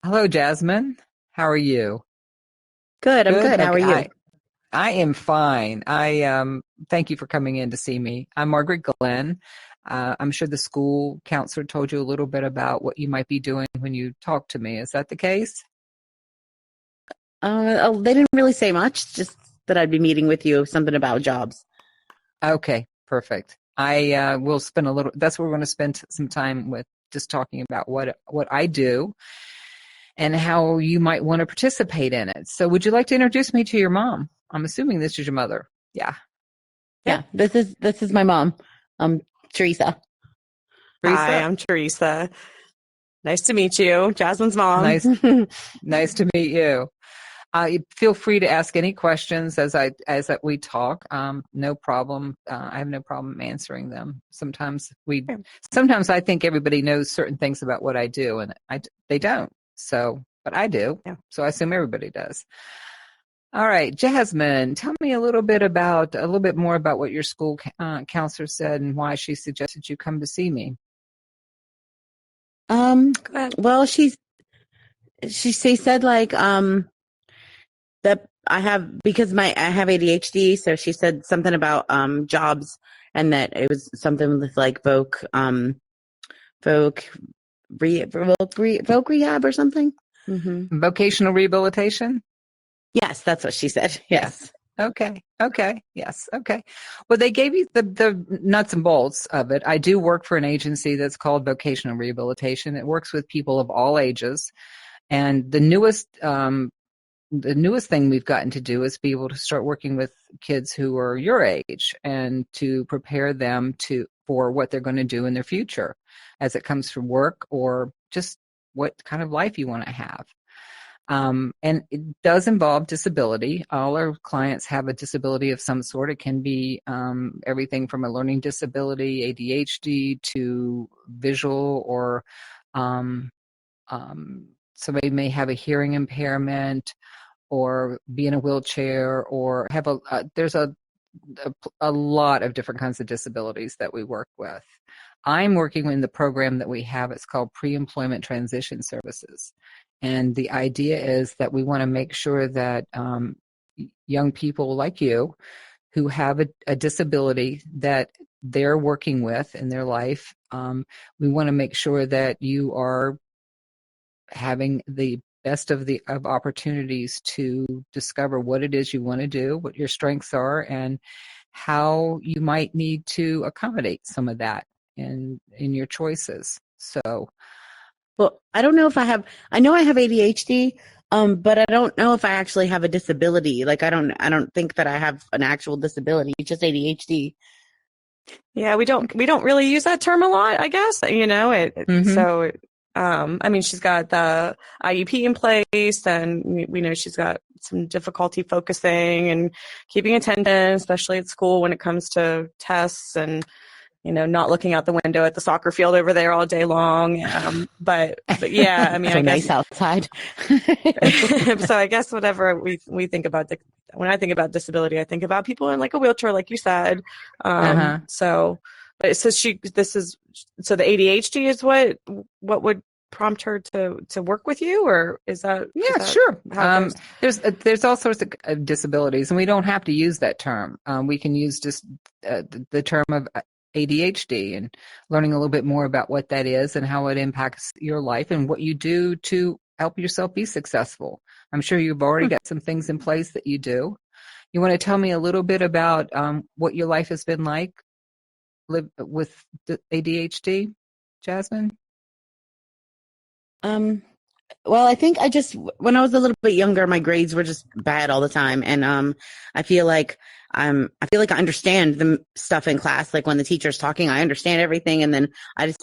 Hello, Jasmine. How are you? Good, I'm Good. good. How are Okay, you? I am fine. I thank you for coming in to see me. I'm Margaret Glenn. I'm sure the school counselor told you a little bit about what you might be doing when you talk to me. Is that the case? They didn't really say much, just that I'd be meeting with you, something about jobs. Okay, perfect. I will spend a little. That's where we're going to spend some time with just talking about what I do and how you might want to participate in it. So, would you like to introduce me to your mom? I'm assuming this is your mother. Yeah. Yeah, Yep. this is my mom, Teresa. Hi, Teresa, I'm Teresa. Nice to meet you. Jasmine's mom. nice nice to meet you. Feel free to ask any questions as we talk. No problem. I have no problem answering them. Sometimes I think everybody knows certain things about what I do, and they don't. So, but I do. Yeah. So I assume everybody does. All right, Jasmine, tell me a little bit more about what your school counselor said and why she suggested you come to see me. Go ahead. Well, she said like that I have because my I have ADHD, so she said something about jobs and that it was something with like voc voc rehab or something. Hmm. Vocational rehabilitation? Yes, that's what she said. Yes. Yes. Okay. Okay. Yes. Okay. Well, they gave you the nuts and bolts of it. I do work for an agency that's called Vocational Rehabilitation. It works with people of all ages. And the newest thing we've gotten to do is be able to start working with kids who are your age and to prepare them for what they're going to do in their future as it comes from work or just what kind of life you want to have. And it does involve disability. All our clients have a disability of some sort. It can be everything from a learning disability, ADHD, to visual or um, somebody may have a hearing impairment or be in a wheelchair or have there's a lot of different kinds of disabilities that we work with. I'm working in the program that we have. It's called Pre-Employment Transition Services. And the idea is that we want to make sure that young people like you who have a disability that they're working with in their life, we want to make sure that you are having the best of opportunities to discover what it is you want to do, what your strengths are, and how you might need to accommodate some of that in your choices. So, Well, I don't know if I know I have ADHD, but I don't know if I actually have a disability. Like I don't think that I have an actual disability, it's just ADHD. Yeah, we don't really use that term a lot, I guess. mm-hmm, I mean, she's got the IEP in place, and we know she's got some difficulty focusing and keeping attention, especially at school when it comes to tests and not looking out the window at the soccer field over there all day long. But yeah, I mean, So I guess nice outside. so I guess whatever we think about when I think about disability, I think about people in like a wheelchair, like you said. uh-huh. So, but so so the ADHD is what would prompt her to work with you, or is Yeah, that sure. how it goes? There's all sorts of disabilities, and we don't have to use that term. We can use just the term of ADHD and learning a little bit more about what that is and how it impacts your life and what you do to help yourself be successful. I'm sure you've already got some things in place that you do. You want to tell me a little bit about what your life has been like with the ADHD, Jasmine? Um, well, I think when I was a little bit younger, my grades were just bad all the time, and I feel like I feel like I understand the stuff in class. Like when the teacher's talking, I understand everything, and then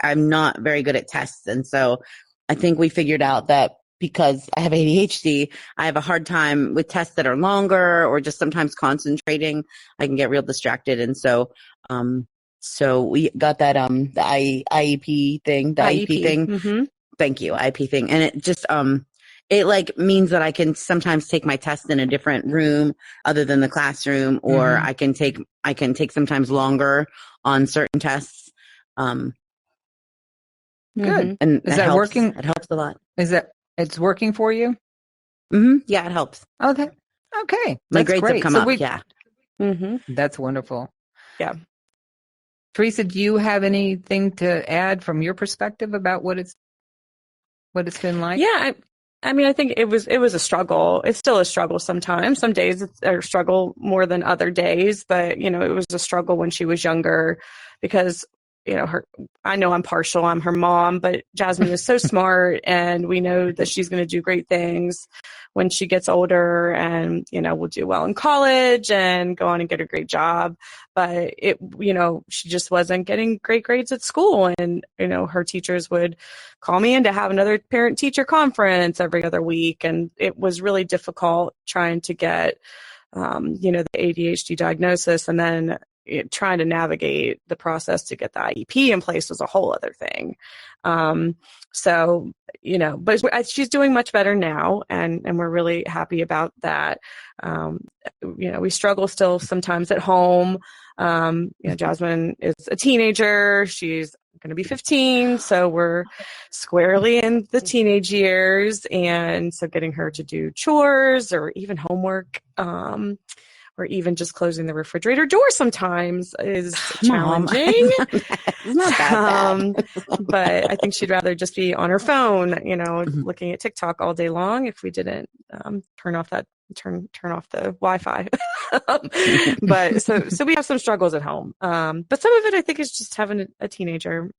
I'm not very good at tests, and so I think we figured out that because I have ADHD, I have a hard time with tests that are longer or just sometimes concentrating. I can get real distracted, and so we got that the IEP IEP. thing. Thank you, IP thing. And it just it like means that I can sometimes take my test in a different room other than the classroom, or Mm-hmm. I can take sometimes longer on certain tests. Um Good. and Is that working? it helps a lot. Is that It's working for you? Yeah, it helps. Okay. Okay. My That's grades have great. come So up. Yeah. Mm-hmm. that's wonderful. Yeah. Teresa, do you have anything to add from your perspective about what it's been like? Yeah, I mean, I think it was a struggle. It's still a struggle sometimes. Some days it's a struggle more than other days, but it was a struggle when she was younger because I know I'm partial. I'm her mom, but Jasmine is so smart, and we know that she's going to do great things when she gets older, and will do well in college and go on and get a great job. But she just wasn't getting great grades at school, and her teachers would call me in to have another parent teacher conference every other week, and it was really difficult trying to get the ADHD diagnosis, and then trying to navigate the process to get the IEP in place was a whole other thing. So, but she's doing much better now, and we're really happy about that. We struggle still sometimes at home. Jasmine is a teenager. She's going to be 15, so we're squarely in the teenage years, and so getting her to do chores or even homework, or even just closing the refrigerator door sometimes is Mom, challenging. it's not that bad. But I think she'd rather just be on her phone, Mhm. looking at TikTok all day long if we didn't turn off the Wi-Fi. But so we have some struggles at home. But some of it I think is just having a teenager.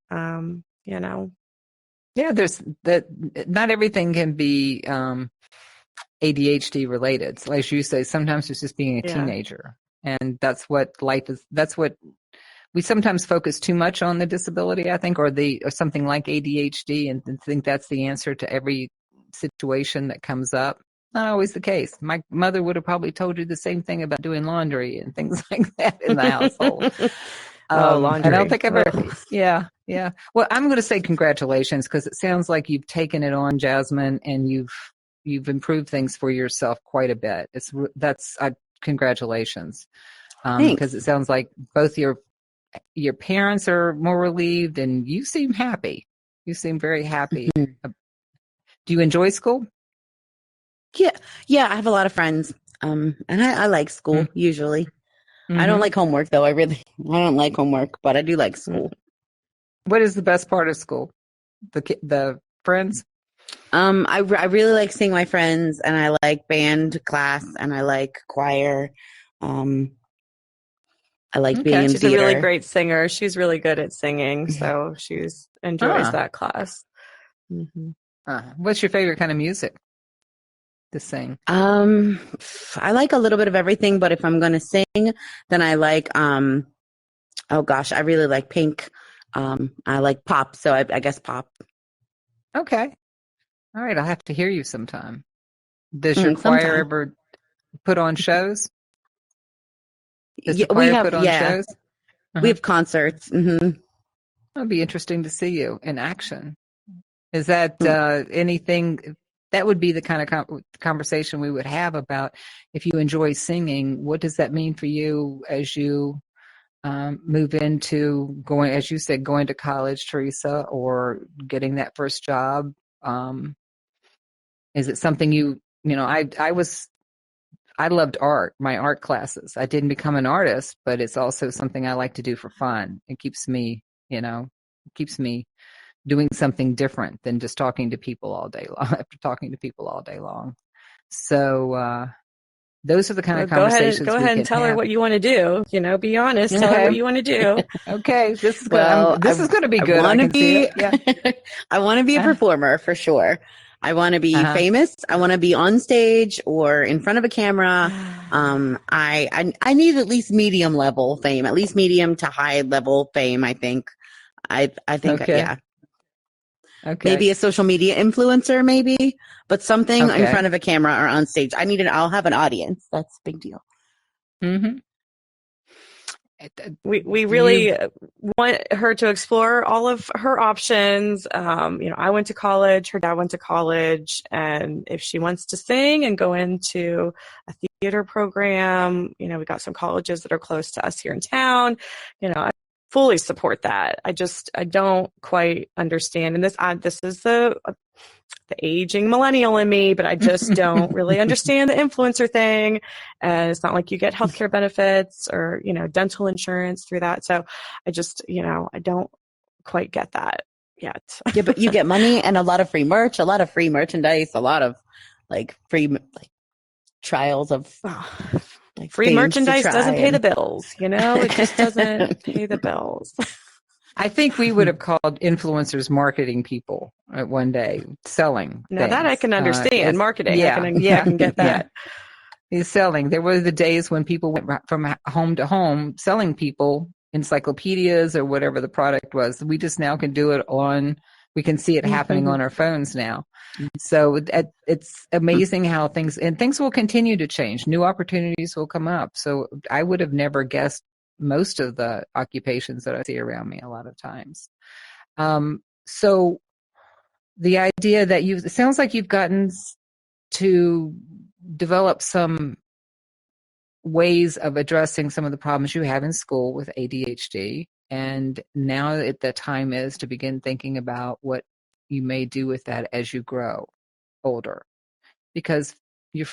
Yeah, there's that. Not everything can be ADHD related. So as you say, sometimes it's just being a Yeah. teenager, and that's what life is. That's what we sometimes focus too much on the disability, I think, or something like ADHD, and think that's the answer to every situation that comes up. Not always the case. My mother would have probably told you the same thing about doing laundry and things like that in the household. Oh, I don't laundry. think I've ever. Yeah, yeah. Well, I'm going to say congratulations because it sounds like you've taken it on, Jasmine, and you've improved things for yourself quite a bit. Congratulations, Thanks. because it sounds like both your parents are more relieved, and you seem happy. You seem very happy. Mhm. Do you enjoy school? Yeah, yeah. I have a lot of friends, and I like school usually. I don't Mm-hmm. like homework though. I don't like homework, but I do like school. What is the best part of school? The friends? I really like seeing my friends, and I like band class, and I like choir. Um, I like being Okay. in She's a really theater. great singer. She's really good at singing, so she's enjoys Ah, that class. Hmm. what's your favorite kind of music to sing? I like a little bit of everything, but if I'm gonna sing, then I like oh gosh, I really like Pink. I like pop, so I guess pop. Okay. All right. I'll have to hear you sometime. Does your choir Sometime. ever put on shows? Does the Yeah, we choir have put on yeah, shows? we Uh-huh. have concerts. Hmm. It'd be interesting to see you in action. Is that anything that would be the kind of conversation we would have about if you enjoy singing, what does that mean for you as you move into going, as you said, going to college, Teresa, or getting that first job? Um, is it something I loved art, my art classes. I didn't become an artist, but it's also something I like to do for fun. It keeps me doing something different than just talking to people all day long after talking to people all day long. So those are the kind Well, of go ahead and conversations we can tell her have. what you want to do. Be honest. Tell her Okay. what you want to do. Okay. Well, This is gonna be I good. I want to can see it. be Yeah. I want to be a Uh, performer for sure. I want to be uh-huh. famous. I want to be on stage or in front of a camera. I need at least medium level fame, at least medium to high level fame. I think Okay. yeah, Okay. maybe a social media influencer, maybe, but something in Okay. front of a camera or on stage. I'll have an audience. That's a big deal. Mm-hmm. We You really want her to explore all of her options. I went to college, her dad went to college, and if she wants to sing and go into a theater program, we got some colleges that are close to us here in town. fully support that. I don't quite understand. And this is the aging millennial in me, but I just don't really understand the influencer thing. And it's not like you get healthcare benefits or, dental insurance through that. So I just, I don't quite get that yet. Yeah, but you get money and a lot of free merch, a lot of free merchandise, a lot of free trials of free merchandise doesn't pay the bills, it just doesn't pay the bills. I think we would have called influencers marketing people one day, selling Now things. that I can understand, marketing. Yeah, I can get that. He's selling. There were the days when people went from home to home selling people encyclopedias or whatever the product was. We just now can do it we can see it happening on our phones now. So it's amazing how things will continue to change. New opportunities will come up. So I would have never guessed most of the occupations that I see around me a lot of times. So the idea that it sounds like you've gotten to develop some ways of addressing some of the problems you have in school with ADHD. And now the time is to begin thinking about what you may do with that as you grow older. Because you're,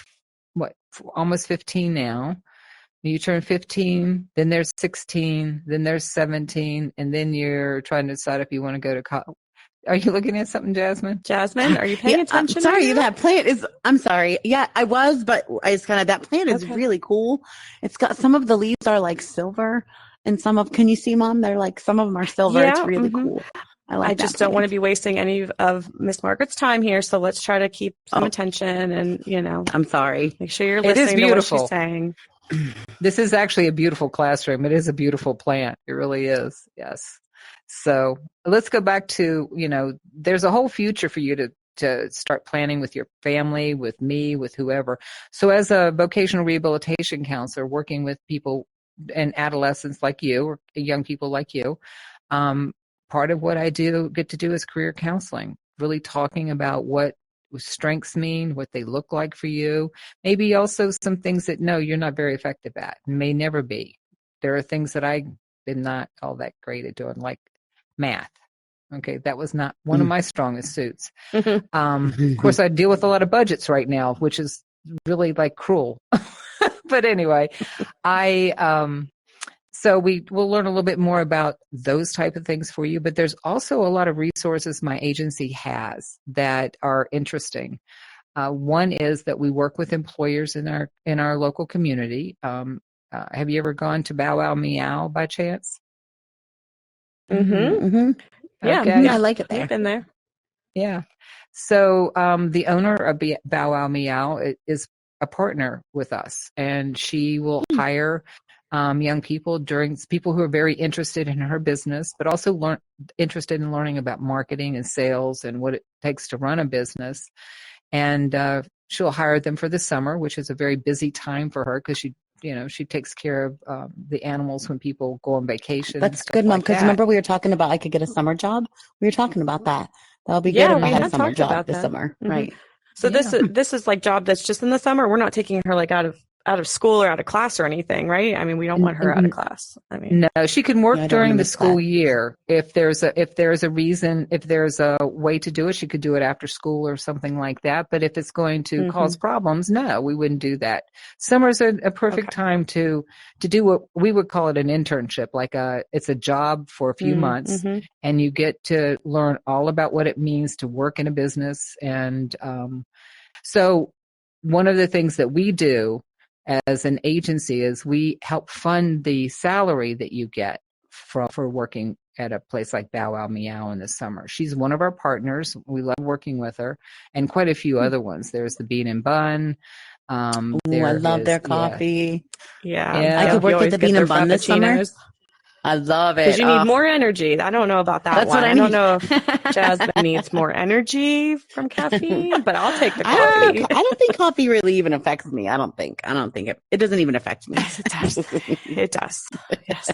almost 15 now. You turn 15, then there's 16, then there's 17, and then you're trying to decide if you want to go to college. Are you looking at something, Jasmine? Jasmine, are you paying attention? I'm sorry, that plant is, I'm sorry. Yeah, I was, but it's that plant is really cool. It's got, some of the leaves are like silver and can you see, Mom? They're some of them are silver. Yeah, it's really cool. I just don't want to be wasting any of Miss Margaret's time here. So let's try to keep some attention and, I'm sorry. Make sure you're listening to what she's saying. This is actually a beautiful classroom. It is a beautiful plant. It really is. Yes. So let's go back to, there's a whole future for you to start planning with your family, with me, with whoever. So as a vocational rehabilitation counselor working with people and adolescents like you or young people like you, part of what I get to do is career counseling, really talking about what strengths mean, what they look like for you, maybe also some things that no, you're not very effective at, may never be. There are things that I've been not all that great at doing, like math. Okay, that was not one of my strongest suits. Of course, I deal with a lot of budgets right now, which is really cruel. But anyway, so we'll learn a little bit more about those type of things for you. But there's also a lot of resources my agency has that are interesting. One is that we work with employers in our local community. Have you ever gone to Bow Wow Meow by chance? Mm-hmm. Yeah, okay. I like it there. I've been there. Yeah. So the owner of Bow Wow Meow is a partner with us, and she will hire young people who are very interested in her business, but also interested in learning about marketing and sales and what it takes to run a business. And she'll hire them for the summer, which is a very busy time for her because she takes care of the animals when people go on vacation. That's good, Mom, because remember we were talking about I could get a summer job? We were talking about that. That would be good if I had a summer job this summer. Mm-hmm. Right. So this is job that's just in the summer. We're not taking her out of school or out of class or anything, right? I mean, we don't want her out of class. I mean, no, she can work during the school year. If there's a reason, if there's a way to do it, she could do it after school or something like that. But if it's going to cause problems, no, we wouldn't do that. Summer's a perfect time to do what we would call it an internship. It's a job for a few months, and you get to learn all about what it means to work in a business. And so one of the things that we do as an agency is we help fund the salary that you get for working at a place like Bow Wow Meow in the summer. She's one of our partners. We love working with her, and quite a few other ones. There's the Bean and Bun. I love their coffee. Yeah. I could work at the Bean and Bun this summer. I love it. Because you need more energy. I don't know about that. That's one. what I need. don't know if Jasmine needs more energy from caffeine, but I'll take the coffee. I don't think coffee really even affects me. I don't think it doesn't even affect me. Yes, it does. It does. Yes.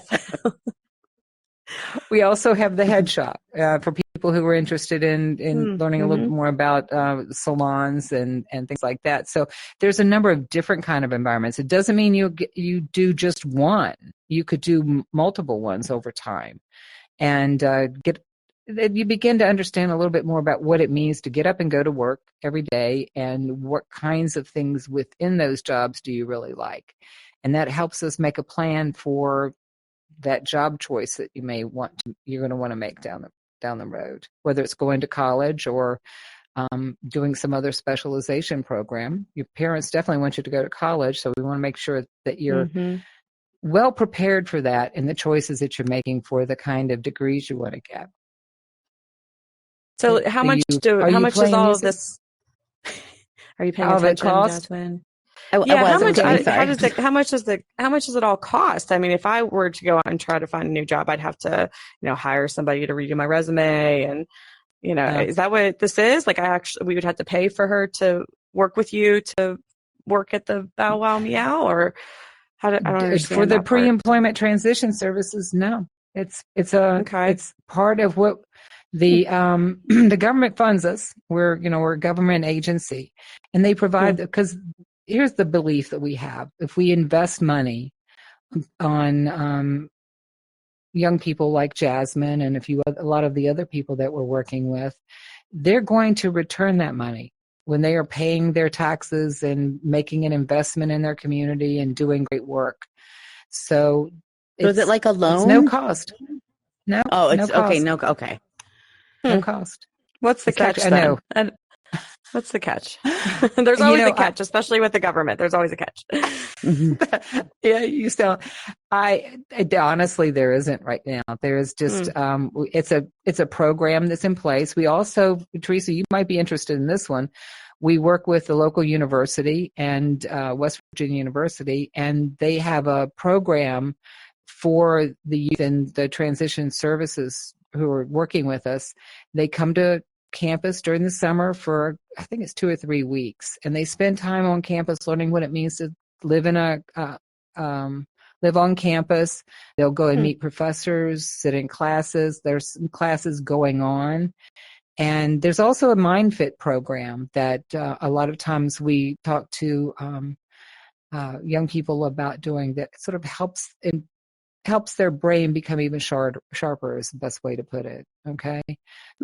We also have the head shop for people who are interested in learning a little bit more about salons and things like that. So there's a number of different kind of environments. It doesn't mean you do just one. You could do multiple ones over time, and you begin to understand a little bit more about what it means to get up and go to work every day, and what kinds of things within those jobs do you really like. And that helps us make a plan for that job choice that you're going to want to make down the road, whether it's going to college or doing some other specialization program. Your parents definitely want you to go to college, so we want to make sure that you're well prepared for that and the choices that you're making for the kind of degrees you want to get. So how much is all of this? Are you paying attention, Jasmine? How much does it all cost? I mean, if I were to go out and try to find a new job, I'd have to, hire somebody to redo my resume, and is that what this is? Like, we would have to pay for her to work with you to work at the Bow Wow Meow, or I don't understand for the that part. pre-employment transition services. No, it's part of what the the government funds us. We're a government agency, and they provide because here's the belief that we have: if we invest money on young people like Jasmine and a lot of the other people that we're working with, they're going to return that money when they are paying their taxes and making an investment in their community and doing great work. So is it like a loan? It's no cost. No. Oh, it's no cost. okay. No, okay. No cost. What's the catch then? I know. What's the catch? There's always a catch, especially with the government. There's always a catch. Yeah, you sound. Honestly, there isn't right now. There is just it's a program that's in place. We also, Teresa, you might be interested in this one. We work with the local university and West Virginia University, and they have a program for the youth and the transition services who are working with us. They come to campus during the summer for, I think it's 2 or 3 weeks, and they spend time on campus learning what it means to live live on campus. They'll go and meet professors, sit in classes. There's some classes going on, and there's also a MindFit program that a lot of times we talk to young people about doing, that sort of helps their brain become even sharper is the best way to put it. Okay.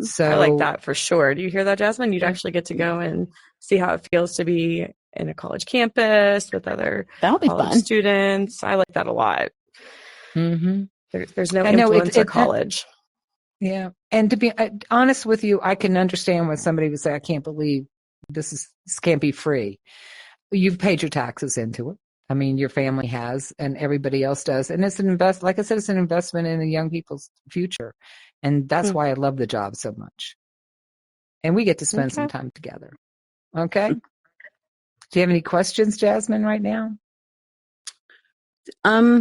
So I like that for sure. Do you hear that, Jasmine? You'd actually get to go and see how it feels to be in a college campus with other college students. I like that a lot. Mm-hmm. There's no influence of college. Yeah. And to be honest with you, I can understand when somebody would say, I can't believe this can't be free. You've paid your taxes into it. I mean, your family has, and everybody else does. And it's like I said, it's an investment in the young people's future. And that's why I love the job so much. And we get to spend some time together. Okay. Do you have any questions, Jasmine, right now?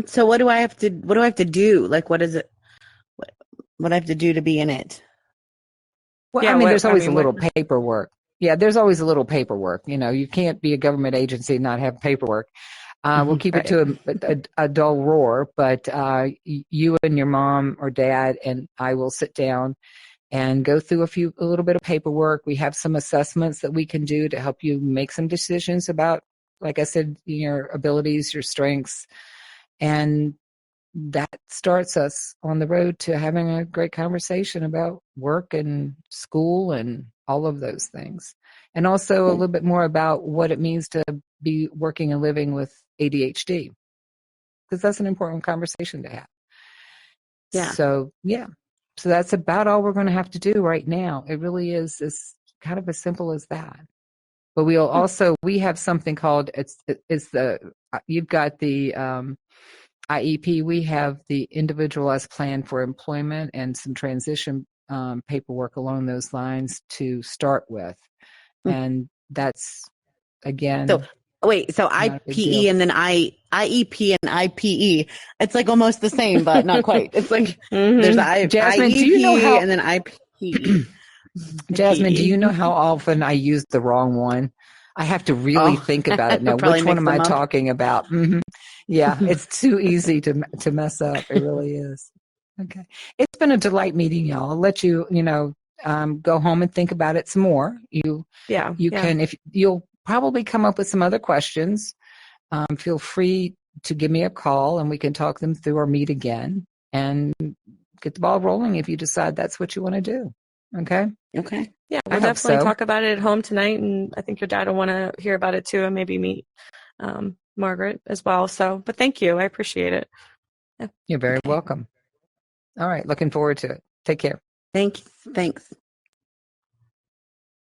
So what do I have to do? Like, what is it? What I have to do to be in it? Well, I mean, there's always a little paperwork. Yeah, there's always a little paperwork. You can't be a government agency and not have paperwork. We'll keep it to a dull roar, but you and your mom or dad and I will sit down and go through a little bit of paperwork. We have some assessments that we can do to help you make some decisions about, like I said, your abilities, your strengths, and that starts us on the road to having a great conversation about work and school and all of those things. And also a little bit more about what it means to be working and living with ADHD, because that's an important conversation to have. Yeah. So that's about all we're going to have to do right now. It really is kind of as simple as that. But we have something called, you've got the IEP. We have the individualized plan for employment and some transition paperwork along those lines to start with. And that's, again, so IPE and then IEP and IPE. It's like almost the same, but not quite. It's like there's Jasmine, IEP do you know how, and then IPE. Jasmine, do you know how often I use the wrong one? I have to really think about it now. Which one am I talking about? Mm-hmm. Yeah, it's too easy to mess up. It really is. Okay. It's been a delight meeting y'all. I'll let you, go home and think about it some more. Yeah. You Yeah. can, if you'll probably come up with some other questions, feel free to give me a call and we can talk them through or meet again and get the ball rolling if you decide that's what you want to do. Okay? Okay. Yeah. I We'll hope definitely so. talk about it at home tonight. And I think your dad will want to hear about it too and maybe meet Margaret as well. So, but thank you. I appreciate it. Yeah. You're very Okay. welcome. All right. Looking forward to it. Take care. Thanks. Thanks.